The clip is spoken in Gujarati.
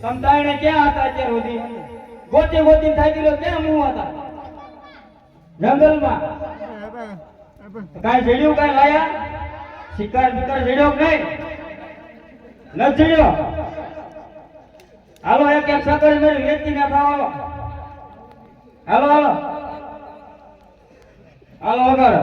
સમતાઈને ક્યાં હતા અત્યાર સુધી? ગોતી ગોતી થાકી ગયો, ક્યાં મું હતા? જંગલમાં. કાંઈ જડ્યું, કાંઈ લાયા? શિકાર બિકાર જડ્યો કે નહીં? ન જડ્યો? હાલો એક એક સાકર મેરી વેચી ના ખાવાનો. હાલો હાલો હાલો વગાડો.